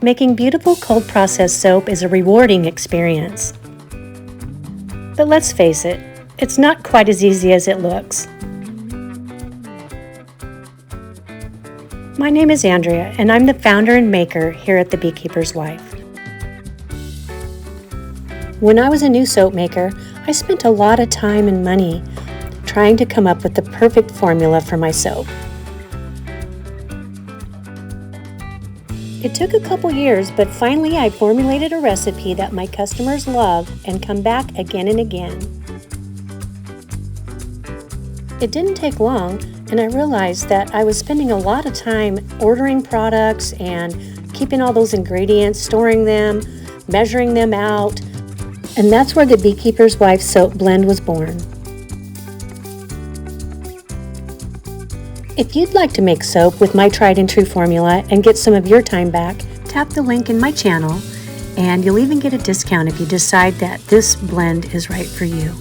Making beautiful cold processed soap is a rewarding experience. But let's face it, it's not quite as easy as it looks. My name is Andrea, and I'm the founder and maker here at The Beekeeper's Wife. When I was a new soap maker, I spent a lot of time and money trying to come up with the perfect formula for my soap. It took a couple years, but finally I formulated a recipe that my customers love and come back again and again. It didn't take long, and I realized that I was spending a lot of time ordering products and keeping all those ingredients, storing them, measuring them out, and that's where the Beekeeper's Wife Soap Blend was born. If you'd like to make soap with my tried and true formula and get some of your time back, tap the link in my channel, and you'll even get a discount if you decide that this blend is right for you.